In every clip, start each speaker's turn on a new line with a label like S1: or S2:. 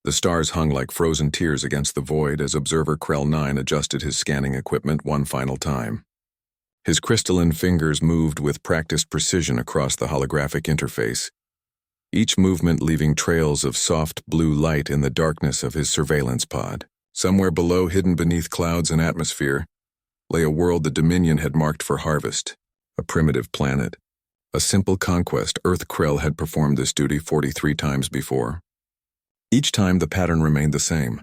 S1: The stars hung like frozen tears against the void as observer Krell 9 adjusted his scanning equipment one final time. His crystalline fingers moved with practiced precision across the holographic interface, each movement leaving trails of soft blue light in the darkness of his surveillance pod. Somewhere below, hidden beneath clouds and atmosphere, lay a world the Dominion had marked for harvest, a primitive planet. A simple conquest. Earth Krell had performed this duty 43 times before. Each time the pattern remained the same.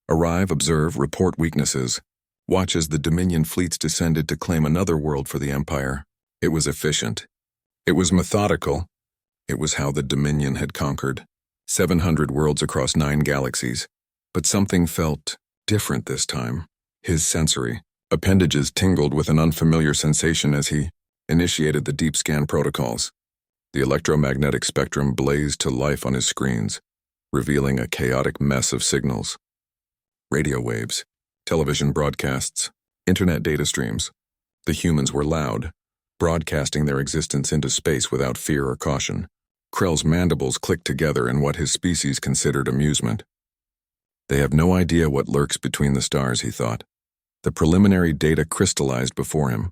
S1: Arrive, observe, report weaknesses. Watch as the Dominion fleets descended to claim another world for the Empire. It was efficient. It was methodical. It was how the Dominion had conquered 700 worlds across 9 galaxies. But something felt different this time. His sensory appendages tingled with an unfamiliar sensation as he initiated the deep scan protocols. The electromagnetic spectrum blazed to life on his screens, revealing a chaotic mess of signals. Radio waves, television broadcasts, internet data streams. The humans were loud, broadcasting their existence into space without fear or caution. Krell's mandibles clicked together in what his species considered amusement. They have no idea what lurks between the stars, he thought. The preliminary data crystallized before him.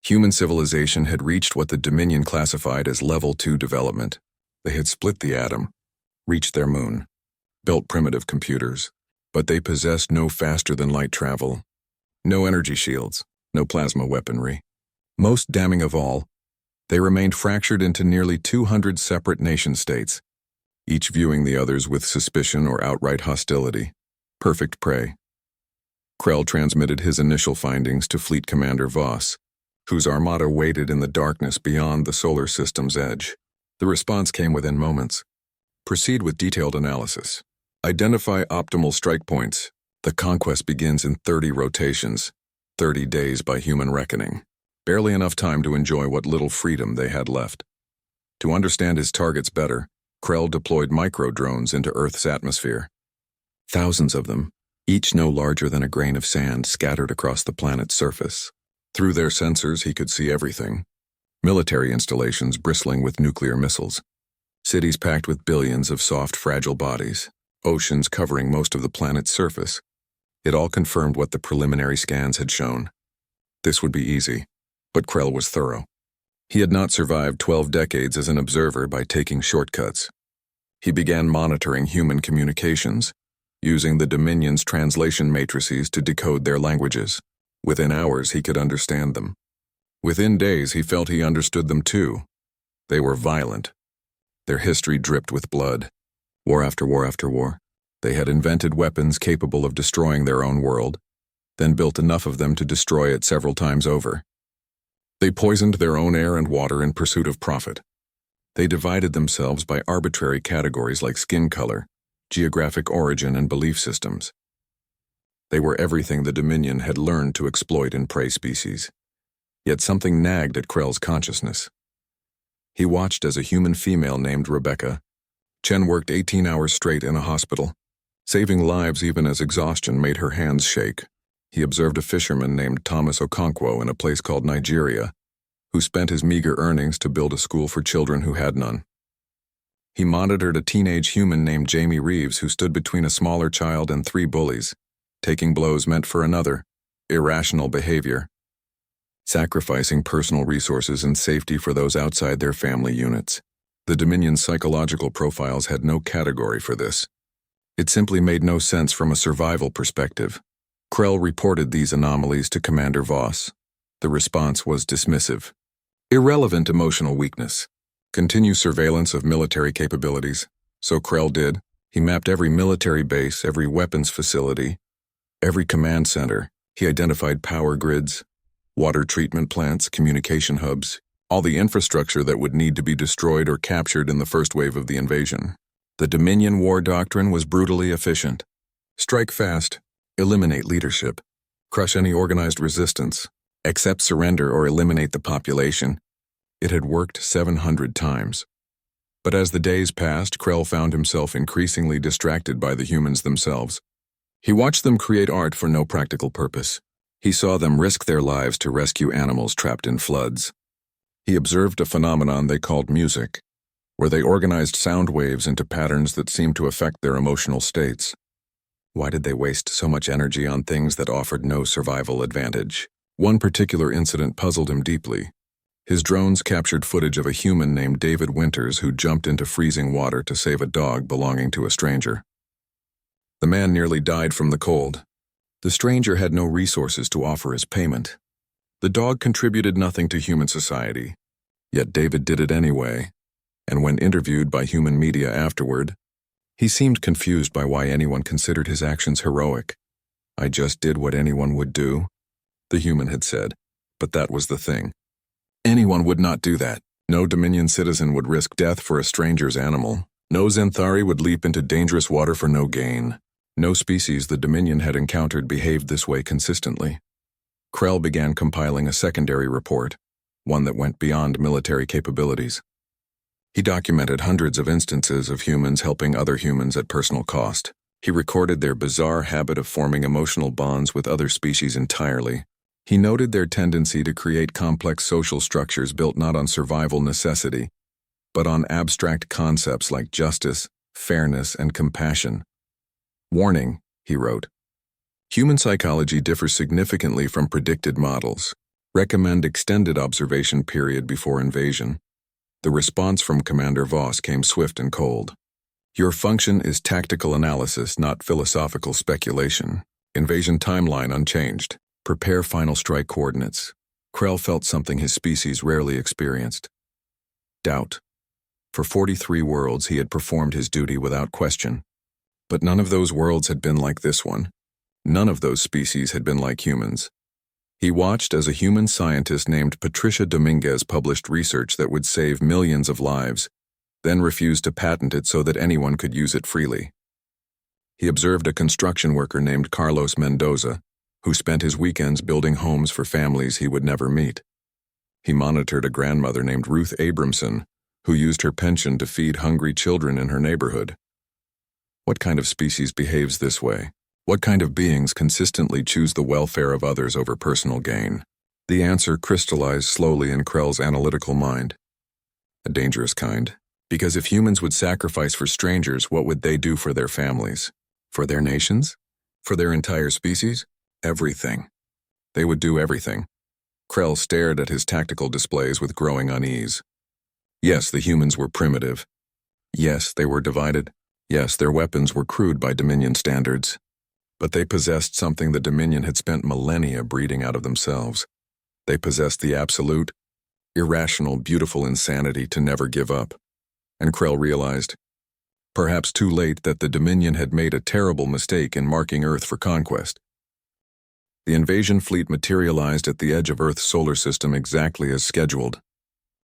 S1: Human civilization had reached what the Dominion classified as Level 2 development. They had split the atom, reached their moon, built primitive computers, but they possessed no faster-than-light travel, no energy shields, no plasma weaponry. Most damning of all, they remained fractured into nearly 200 separate nation-states, each viewing the others with suspicion or outright hostility. Perfect prey. Krell transmitted his initial findings to Fleet Commander Voss, whose armada waited in the darkness beyond the solar system's edge. The response came within moments. Proceed with detailed analysis. Identify optimal strike points. The conquest begins in 30 rotations, 30 days by human reckoning. Barely enough time to enjoy what little freedom they had left. To understand his targets better, Krell deployed micro-drones into Earth's atmosphere. Thousands of them, each no larger than a grain of sand, scattered across the planet's surface. Through their sensors, he could see everything. Military installations bristling with nuclear missiles. Cities packed with billions of soft, fragile bodies. Oceans covering most of the planet's surface. It all confirmed what the preliminary scans had shown. This would be easy, but Krell was thorough. He had not survived 12 decades as an observer by taking shortcuts. He began monitoring human communications, using the Dominion's translation matrices to decode their languages. Within hours, he could understand them. Within days, he felt he understood them too. They were violent. Their history dripped with blood. War after war after war. They had invented weapons capable of destroying their own world, then built enough of them to destroy it several times over. They poisoned their own air and water in pursuit of profit. They divided themselves by arbitrary categories like skin color, geographic origin, and belief systems. They were everything the Dominion had learned to exploit in prey species. Yet something nagged at Krell's consciousness. He watched as a human female named Rebecca. Chen worked 18 hours straight in a hospital, saving lives even as exhaustion made her hands shake. He observed a fisherman named Thomas Okonkwo in a place called Nigeria, who spent his meager earnings to build a school for children who had none. He monitored a teenage human named Jamie Reeves who stood between a smaller child and 3 bullies, taking blows meant for another, irrational behavior, sacrificing personal resources and safety for those outside their family units. The Dominion's psychological profiles had no category for this. It simply made no sense from a survival perspective. Krell reported these anomalies to Commander Voss. The response was dismissive. Irrelevant emotional weakness. Continue surveillance of military capabilities. So Krell did. He mapped every military base, every weapons facility, every command center. He identified power grids, water treatment plants, communication hubs, all the infrastructure that would need to be destroyed or captured in the first wave of the invasion. The Dominion war doctrine was brutally efficient. Strike fast, eliminate leadership, crush any organized resistance, accept surrender or eliminate the population. It had worked 700 times. But as the days passed, Krell found himself increasingly distracted by the humans themselves. He watched them create art for no practical purpose. He saw them risk their lives to rescue animals trapped in floods. He observed a phenomenon they called music. where they organized sound waves into patterns that seemed to affect their emotional states. Why did they waste so much energy on things that offered no survival advantage? One particular incident puzzled him deeply. His drones captured footage of a human named David Winters who jumped into freezing water to save a dog belonging to a stranger. The man nearly died from the cold. The stranger had no resources to offer as payment. The dog contributed nothing to human society, yet David did it anyway, and when interviewed by human media afterward, he seemed confused by why anyone considered his actions heroic. "I just did what anyone would do," the human had said, but that was the thing. Anyone would not do that. No Dominion citizen would risk death for a stranger's animal. No Xanthari would leap into dangerous water for no gain. No species the Dominion had encountered behaved this way consistently. Krell began compiling a secondary report, one that went beyond military capabilities. He documented hundreds of instances of humans helping other humans at personal cost. He recorded their bizarre habit of forming emotional bonds with other species entirely. He noted their tendency to create complex social structures built not on survival necessity, but on abstract concepts like justice, fairness, and compassion. "Warning," he wrote. "Human psychology differs significantly from predicted models. Recommend extended observation period before invasion." The response from Commander Voss came swift and cold. "Your function is tactical analysis, not philosophical speculation. Invasion timeline unchanged. Prepare final strike coordinates." Krell felt something his species rarely experienced: doubt. For 43 worlds he had performed his duty without question. But none of those worlds had been like this one. None of those species had been like humans. He watched as a human scientist named Patricia Dominguez published research that would save millions of lives, then refused to patent it so that anyone could use it freely. He observed a construction worker named Carlos Mendoza, who spent his weekends building homes for families he would never meet. He monitored a grandmother named Ruth Abramson, who used her pension to feed hungry children in her neighborhood. What kind of species behaves this way? What kind of beings consistently choose the welfare of others over personal gain? The answer crystallized slowly in Krell's analytical mind. A dangerous kind. Because if humans would sacrifice for strangers, what would they do for their families? For their nations? For their entire species? Everything. They would do everything. Krell stared at his tactical displays with growing unease. Yes, the humans were primitive. Yes, they were divided. Yes, their weapons were crude by Dominion standards. But they possessed something the Dominion had spent millennia breeding out of themselves. They possessed the absolute, irrational, beautiful insanity to never give up. And Krell realized, perhaps too late, that the Dominion had made a terrible mistake in marking Earth for conquest. The invasion fleet materialized at the edge of Earth's solar system exactly as scheduled.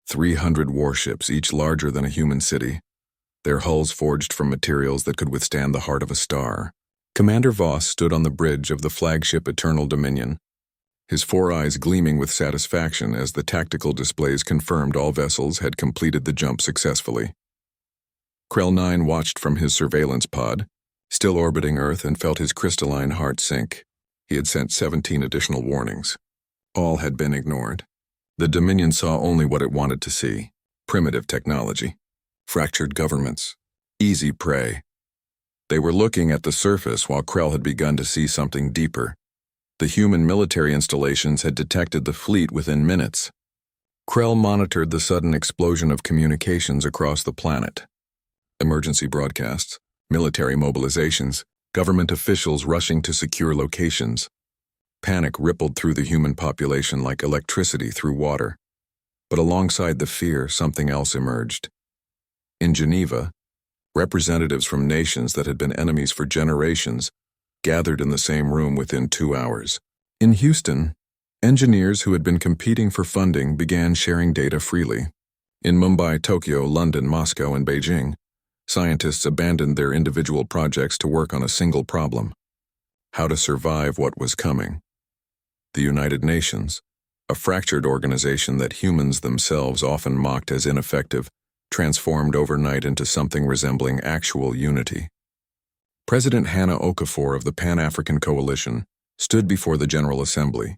S1: 300 warships, each larger than a human city, their hulls forged from materials that could withstand the heart of a star. Commander Voss stood on the bridge of the flagship Eternal Dominion, his 4 eyes gleaming with satisfaction as the tactical displays confirmed all vessels had completed the jump successfully. Krell 9 watched from his surveillance pod, still orbiting Earth, and felt his crystalline heart sink. He had sent 17 additional warnings. All had been ignored. The Dominion saw only what it wanted to see: primitive technology, fractured governments, easy prey. They were looking at the surface while Krell had begun to see something deeper. The human military installations had detected the fleet within minutes. Krell monitored the sudden explosion of communications across the planet. Emergency broadcasts, military mobilizations, government officials rushing to secure locations. Panic rippled through the human population like electricity through water. But alongside the fear, something else emerged. In Geneva, representatives from nations that had been enemies for generations gathered in the same room within 2 hours. In Houston, engineers who had been competing for funding began sharing data freely. In Mumbai, Tokyo, London, Moscow, and Beijing, scientists abandoned their individual projects to work on a single problem: how to survive what was coming. The United Nations, a fractured organization that humans themselves often mocked as ineffective, transformed overnight into something resembling actual unity. President Hannah Okafor of the Pan-African Coalition stood before the General Assembly,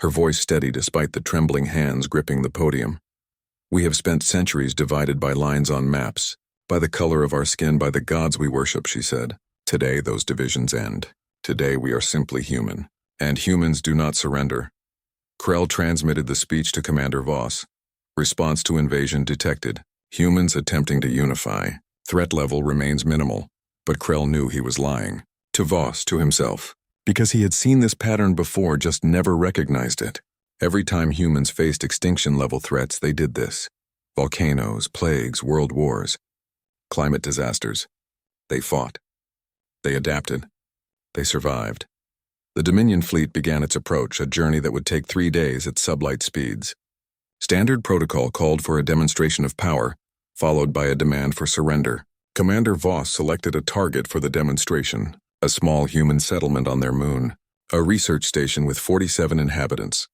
S1: her voice steady despite the trembling hands gripping the podium. We have spent centuries divided by lines on maps, by the color of our skin, by the gods we worship, she said. Today those divisions end. Today we are simply human. And humans do not surrender. Krell transmitted the speech to Commander Voss. Response to invasion detected. Humans attempting to unify. Threat level remains minimal. But Krell knew he was lying. To Voss, to himself. Because he had seen this pattern before, just never recognized it. Every time humans faced extinction-level threats, they did this. Volcanoes, plagues, world wars, climate disasters. They fought. They adapted. They survived. The Dominion fleet began its approach, a journey that would take 3 days at sublight speeds. Standard protocol called for a demonstration of power, followed by a demand for surrender. Commander Voss selected a target for the demonstration, a small human settlement on their moon, a research station with 47 inhabitants.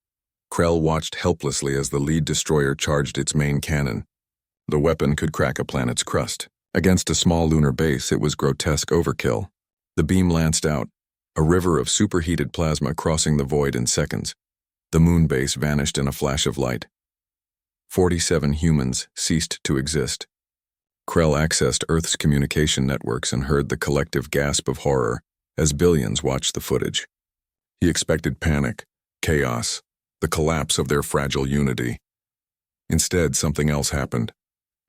S1: Krell watched helplessly as the lead destroyer charged its main cannon. The weapon could crack a planet's crust. Against a small lunar base, it was grotesque overkill. The beam lanced out, a river of superheated plasma crossing the void in seconds. The moon base vanished in a flash of light. 47 humans ceased to exist. Krell accessed Earth's communication networks and heard the collective gasp of horror as billions watched the footage. He expected panic, chaos, the collapse of their fragile unity. Instead, something else happened.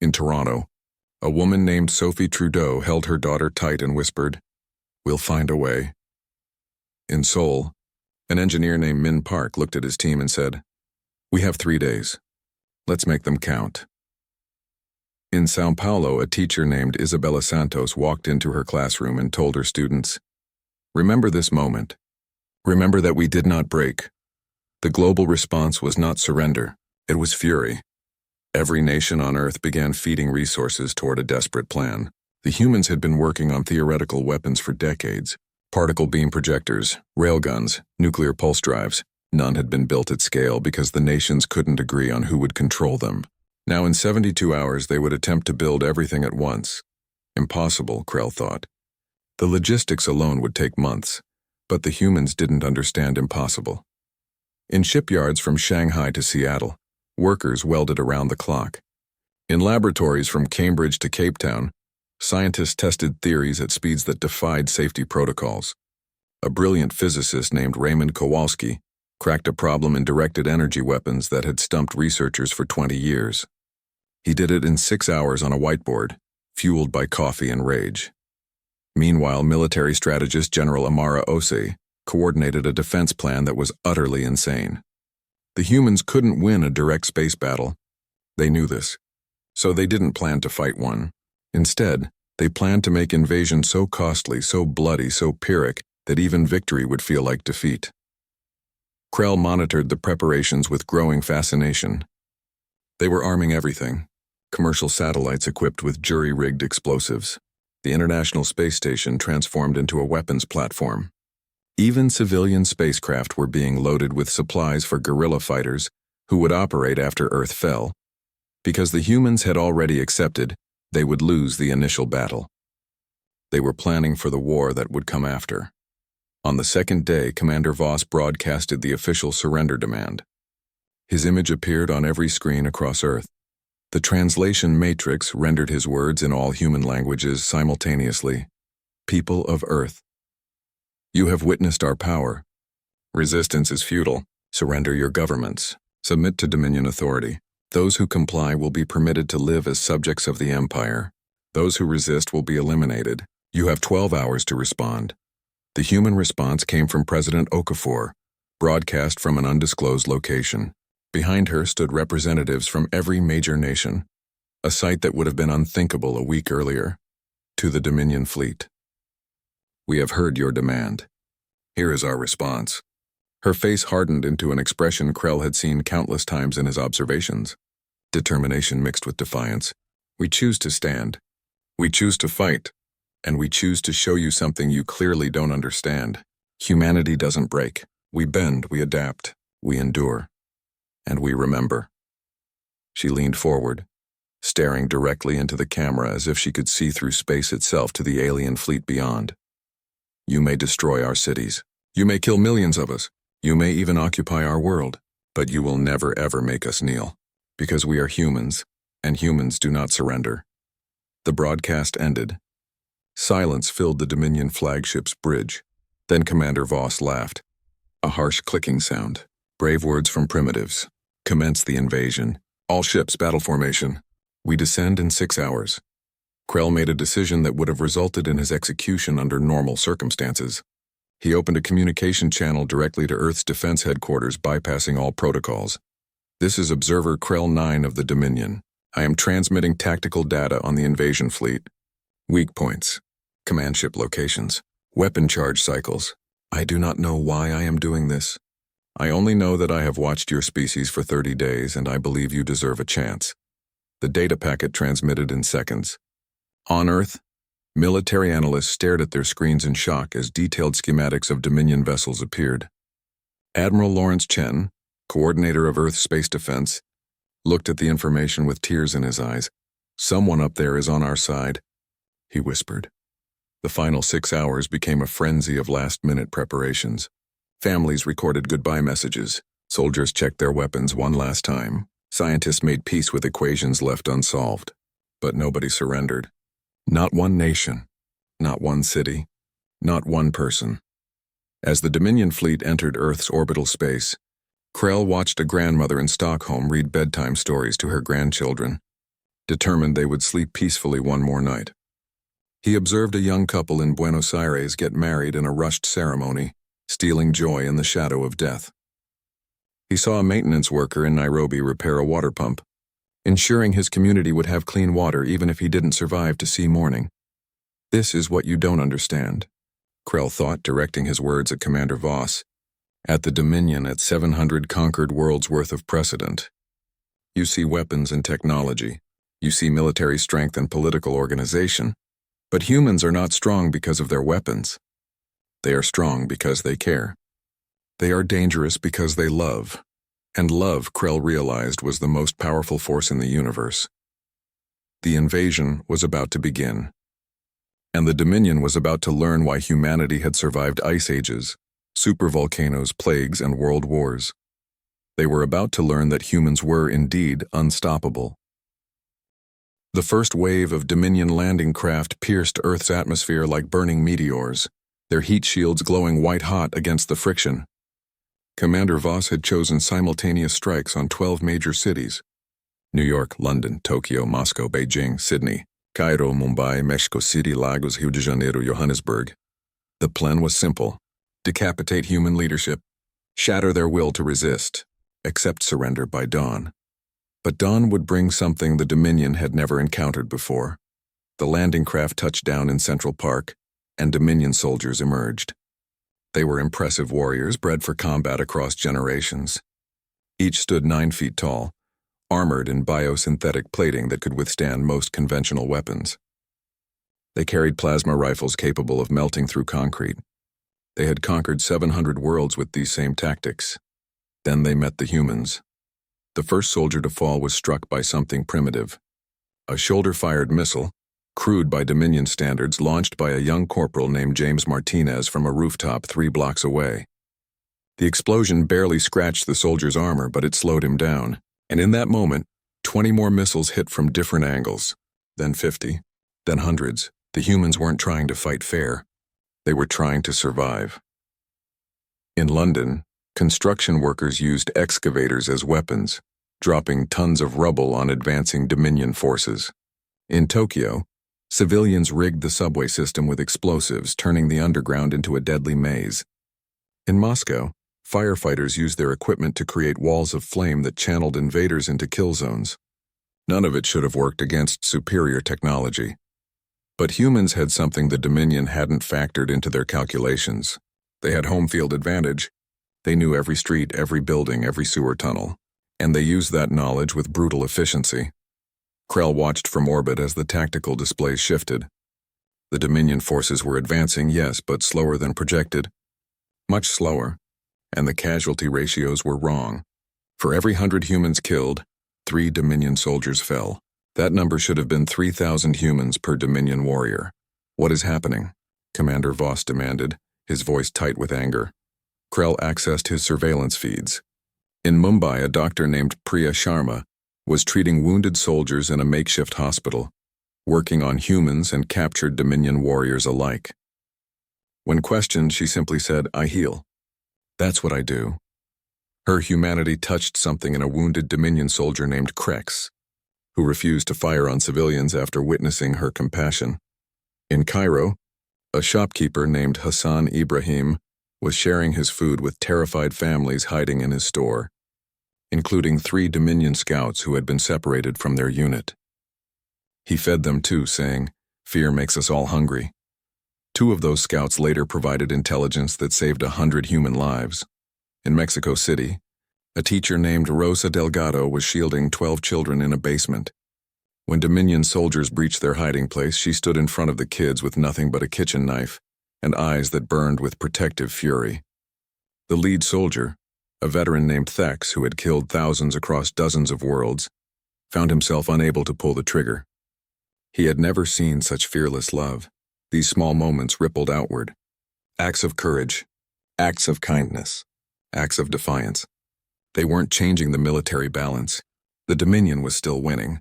S1: In Toronto, a woman named Sophie Trudeau held her daughter tight and whispered, "We'll find a way." In Seoul, an engineer named Min Park looked at his team and said, "We have 3 days. Let's make them count." In São Paulo, a teacher named Isabella Santos walked into her classroom and told her students, "Remember this moment. Remember that we did not break. The global response was not surrender, it was fury." Every nation on Earth began feeding resources toward a desperate plan. The humans had been working on theoretical weapons for decades. Particle beam projectors, railguns, nuclear pulse drives. None had been built at scale because the nations couldn't agree on who would control them. Now in 72 hours they would attempt to build everything at once. Impossible, Krell thought. The logistics alone would take months, but the humans didn't understand impossible. In shipyards from Shanghai to Seattle, workers welded around the clock. In laboratories from Cambridge to Cape Town, scientists tested theories at speeds that defied safety protocols. A brilliant physicist named Raymond Kowalski cracked a problem in directed energy weapons that had stumped researchers for 20 years. He did it in 6 hours on a whiteboard, fueled by coffee and rage. Meanwhile, military strategist General Amara Osei coordinated a defense plan that was utterly insane. The humans couldn't win a direct space battle. They knew this. So they didn't plan to fight one. Instead, they planned to make invasion so costly, so bloody, so pyrrhic that even victory would feel like defeat. Krell monitored the preparations with growing fascination. They were arming everything. Commercial satellites equipped with jury-rigged explosives. The International Space Station transformed into a weapons platform. Even civilian spacecraft were being loaded with supplies for guerrilla fighters who would operate after Earth fell. Because the humans had already accepted they would lose the initial battle. They were planning for the war that would come after. On the second day, Commander Voss broadcasted the official surrender demand. His image appeared on every screen across Earth. The translation matrix rendered his words in all human languages simultaneously. People of Earth. You have witnessed our power. Resistance is futile. Surrender your governments. Submit to Dominion authority. Those who comply will be permitted to live as subjects of the Empire. Those who resist will be eliminated. You have 12 hours to respond. The human response came from President Okafor, broadcast from an undisclosed location. Behind her stood representatives from every major nation, a sight that would have been unthinkable a week earlier. To the Dominion fleet. We have heard your demand. Here is our response. Her face hardened into an expression Krell had seen countless times in his observations. Determination mixed with defiance. We choose to stand. We choose to fight. And we choose to show you something you clearly don't understand. Humanity doesn't break. We bend, we adapt, we endure. And we remember. She leaned forward, staring directly into the camera as if she could see through space itself to the alien fleet beyond. You may destroy our cities. You may kill millions of us. You may even occupy our world. But you will never ever make us kneel. Because we are humans, and humans do not surrender. The broadcast ended. Silence filled the Dominion flagship's bridge. Then Commander Voss laughed. A harsh clicking sound. Brave words from primitives. Commence the invasion. All ships battle formation. We descend in 6 hours. Krell made a decision that would have resulted in his execution under normal circumstances. He opened a communication channel directly to Earth's defense headquarters, bypassing all protocols. This is Observer Krell 9 of the Dominion. I am transmitting tactical data on the invasion fleet. Weak points. Command ship locations. Weapon charge cycles. I do not know why I am doing this. I only know that I have watched your species for 30 days and I believe you deserve a chance. The data packet transmitted in seconds. On Earth, military analysts stared at their screens in shock as detailed schematics of Dominion vessels appeared. Admiral Lawrence Chen, coordinator of Earth space defense, looked at the information with tears in his eyes. Someone up there is on our side, he whispered. The final 6 hours became a frenzy of last-minute preparations. Families recorded goodbye messages. Soldiers checked their weapons one last time. Scientists made peace with equations left unsolved. But nobody surrendered. Not one nation. Not one city. Not one person. As the Dominion fleet entered Earth's orbital space, Krell watched a grandmother in Stockholm read bedtime stories to her grandchildren, determined they would sleep peacefully one more night. He observed a young couple in Buenos Aires get married in a rushed ceremony, stealing joy in the shadow of death. He saw a maintenance worker in Nairobi repair a water pump, ensuring his community would have clean water even if he didn't survive to see morning. This is what you don't understand, Krell thought, directing his words at Commander Voss. At the Dominion, at 700 conquered worlds worth of precedent. You see weapons and technology. You see military strength and political organization. But humans are not strong because of their weapons. They are strong because they care. They are dangerous because they love. And love, Krell realized, was the most powerful force in the universe. The invasion was about to begin. And the Dominion was about to learn why humanity had survived ice ages, supervolcanoes, plagues, and world wars. They were about to learn that humans were indeed unstoppable. The first wave of Dominion landing craft pierced Earth's atmosphere like burning meteors, their heat shields glowing white-hot against the friction. Commander Voss had chosen simultaneous strikes on 12 major cities: New York, London, Tokyo, Moscow, Beijing, Sydney, Cairo, Mumbai, Mexico City, Lagos, Rio de Janeiro, Johannesburg. The plan was simple: decapitate human leadership, shatter their will to resist, accept surrender by dawn. But dawn would bring something the Dominion had never encountered before. The landing craft touched down in Central Park, and Dominion soldiers emerged. They were impressive warriors bred for combat across generations. Each stood 9 feet tall, armored in biosynthetic plating that could withstand most conventional weapons. They carried plasma rifles capable of melting through concrete. They had conquered 700 worlds with these same tactics. Then they met the humans. The first soldier to fall was struck by something primitive. A shoulder-fired missile, crude by Dominion standards, launched by a young corporal named James Martinez from a rooftop 3 blocks away. The explosion barely scratched the soldier's armor, but it slowed him down. And in that moment, 20 more missiles hit from different angles. Then 50, then hundreds. The humans weren't trying to fight fair. They were trying to survive. In London, construction workers used excavators as weapons, dropping tons of rubble on advancing Dominion forces. In Tokyo, civilians rigged the subway system with explosives, turning the underground into a deadly maze. In Moscow, firefighters used their equipment to create walls of flame that channeled invaders into kill zones. None of it should have worked against superior technology. But humans had something the Dominion hadn't factored into their calculations. They had home field advantage. They knew every street, every building, every sewer tunnel, and they used that knowledge with brutal efficiency. Krell watched from orbit as the tactical displays shifted. The Dominion forces were advancing, yes, but slower than projected. Much slower, and the casualty ratios were wrong. For every 100 humans killed, 3 Dominion soldiers fell. That number should have been 3,000 humans per Dominion warrior. What is happening? Commander Voss demanded, his voice tight with anger. Krell accessed his surveillance feeds. In Mumbai, a doctor named Priya Sharma, was treating wounded soldiers in a makeshift hospital, working on humans and captured Dominion warriors alike. When questioned, she simply said, "I heal. That's what I do." Her humanity touched something in a wounded Dominion soldier named Krex, who refused to fire on civilians after witnessing her compassion. In Cairo, a shopkeeper named Hassan Ibrahim was sharing his food with terrified families hiding in his store, including 3 Dominion scouts who had been separated from their unit. He fed them too, saying, "Fear makes us all hungry." 2 of those scouts later provided intelligence that saved 100 human lives. In Mexico City, a teacher named Rosa Delgado was shielding 12 children in a basement. When Dominion soldiers breached their hiding place, she stood in front of the kids with nothing but a kitchen knife and eyes that burned with protective fury. The lead soldier, a veteran named Thex who had killed thousands across dozens of worlds, found himself unable to pull the trigger. He had never seen such fearless love. These small moments rippled outward. Acts of courage, acts of kindness, acts of defiance. They weren't changing the military balance. The Dominion was still winning,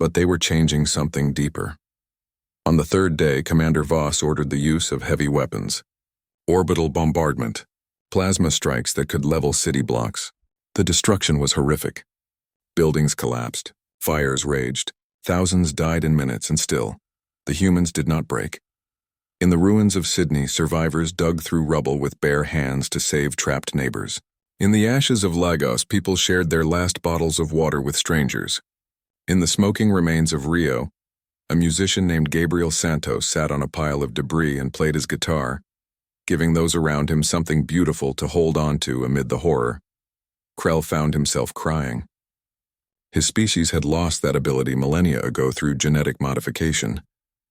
S1: but they were changing something deeper. On the 3rd day, Commander Voss ordered the use of heavy weapons. Orbital bombardment, plasma strikes that could level city blocks. The destruction was horrific. Buildings collapsed, fires raged, thousands died in minutes, and still, the humans did not break. In the ruins of Sydney, survivors dug through rubble with bare hands to save trapped neighbors. In the ashes of Lagos, people shared their last bottles of water with strangers. In the smoking remains of Rio, a musician named Gabriel Santos sat on a pile of debris and played his guitar, giving those around him something beautiful to hold on to amid the horror. Krell found himself crying. His species had lost that ability millennia ago through genetic modification,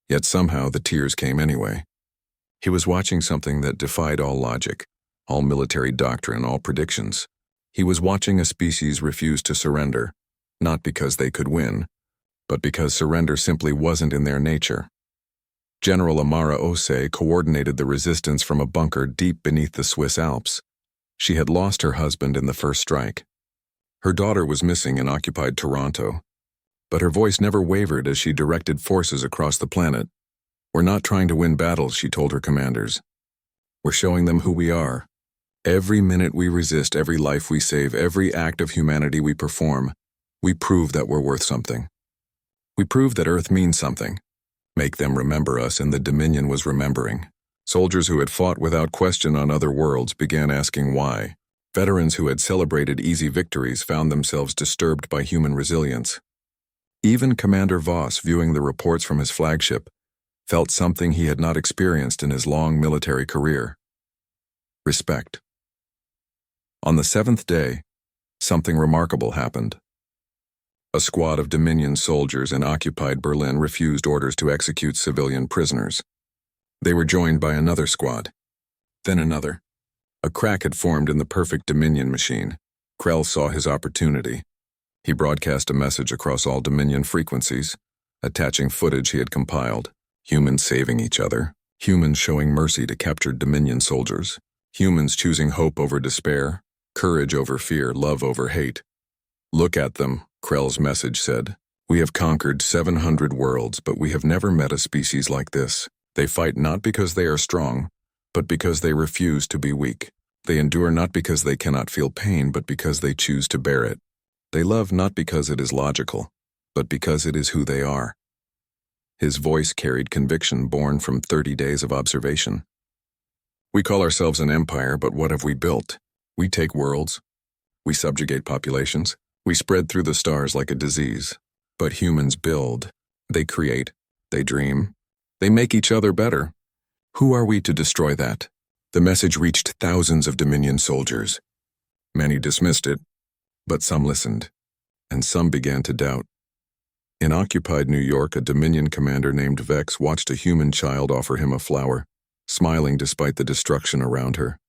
S1: yet somehow the tears came anyway. He was watching something that defied all logic, all military doctrine, all predictions. He was watching a species refuse to surrender, not because they could win, but because surrender simply wasn't in their nature. General Amara Ose coordinated the resistance from a bunker deep beneath the Swiss Alps. She had lost her husband in the first strike. Her daughter was missing in occupied Toronto, but her voice never wavered as she directed forces across the planet. "We're not trying to win battles," she told her commanders. "We're showing them who we are. Every minute we resist, every life we save, every act of humanity we perform, we prove that we're worth something. We prove that Earth means something. Make them remember us," and the Dominion was remembering. Soldiers who had fought without question on other worlds began asking why. Veterans who had celebrated easy victories found themselves disturbed by human resilience. Even Commander Voss, viewing the reports from his flagship, felt something he had not experienced in his long military career. Respect. On the 7th day, something remarkable happened. A squad of Dominion soldiers in occupied Berlin refused orders to execute civilian prisoners. They were joined by another squad, then another. A crack had formed in the perfect Dominion machine. Krell saw his opportunity. He broadcast a message across all Dominion frequencies, attaching footage he had compiled. Humans saving each other, humans showing mercy to captured Dominion soldiers, humans choosing hope over despair, courage over fear, love over hate. "Look at them," Krell's message said. "We have conquered 700 worlds, but we have never met a species like this. They fight not because they are strong, but because they refuse to be weak. They endure not because they cannot feel pain, but because they choose to bear it. They love not because it is logical, but because it is who they are." His voice carried conviction born from 30 days of observation. "We call ourselves an empire, but what have we built? We take worlds. We subjugate populations. We spread through the stars like a disease. But humans build. They create. They dream. They make each other better. Who are we to destroy that?" The message reached thousands of Dominion soldiers. Many dismissed it, but some listened, and some began to doubt. In occupied New York, a Dominion commander named Vex watched a human child offer him a flower, smiling despite the destruction around her.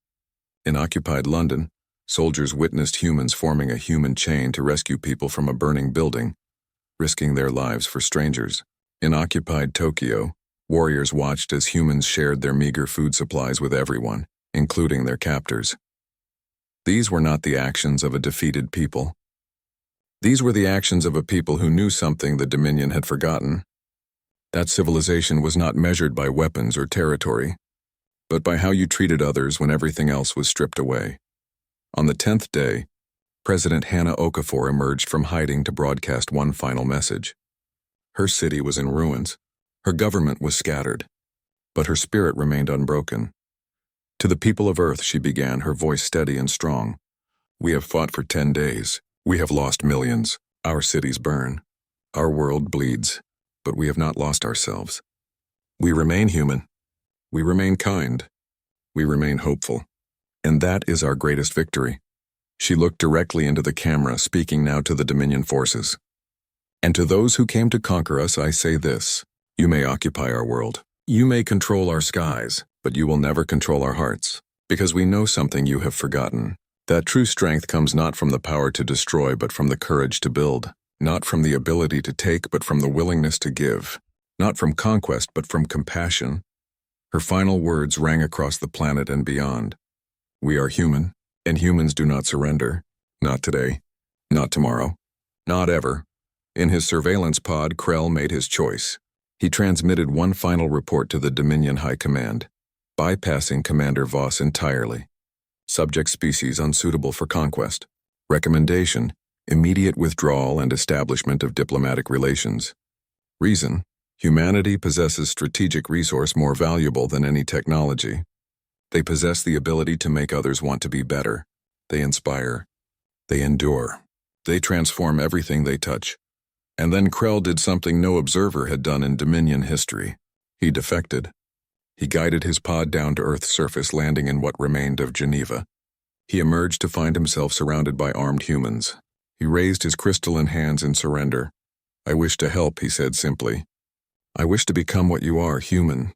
S1: In occupied London, soldiers witnessed humans forming a human chain to rescue people from a burning building, risking their lives for strangers. In occupied Tokyo, warriors watched as humans shared their meager food supplies with everyone, including their captors. These were not the actions of a defeated people. These were the actions of a people who knew something the Dominion had forgotten. That civilization was not measured by weapons or territory, but by how you treated others when everything else was stripped away. On the 10th day, President Hannah Okafor emerged from hiding to broadcast one final message. Her city was in ruins. Her government was scattered, but her spirit remained unbroken. To the people of Earth, she began, her voice steady and strong. We have fought for 10 days. We have lost millions. Our cities burn. Our world bleeds, but we have not lost ourselves. We remain human. We remain kind. We remain hopeful. And that is our greatest victory. She looked directly into the camera, speaking now to the Dominion forces. And to those who came to conquer us, I say this: you may occupy our world. You may control our skies, but you will never control our hearts, because we know something you have forgotten. That true strength comes not from the power to destroy, but from the courage to build. Not from the ability to take, but from the willingness to give. Not from conquest, but from compassion. Her final words rang across the planet and beyond. We are human, and humans do not surrender. Not today. Not tomorrow. Not ever. In his surveillance pod, Krell made his choice. He transmitted one final report to the Dominion High Command, bypassing Commander Voss entirely. Subject species unsuitable for conquest. Recommendation: immediate withdrawal and establishment of diplomatic relations. Reason: humanity possesses strategic resource more valuable than any technology. They possess the ability to make others want to be better. They inspire. They endure. They transform everything they touch. And then Krell did something no observer had done in Dominion history. He defected. He guided his pod down to Earth's surface, landing in what remained of Geneva. He emerged to find himself surrounded by armed humans. He raised his crystalline hands in surrender. I wish to help, he said simply. I wish to become what you are, human.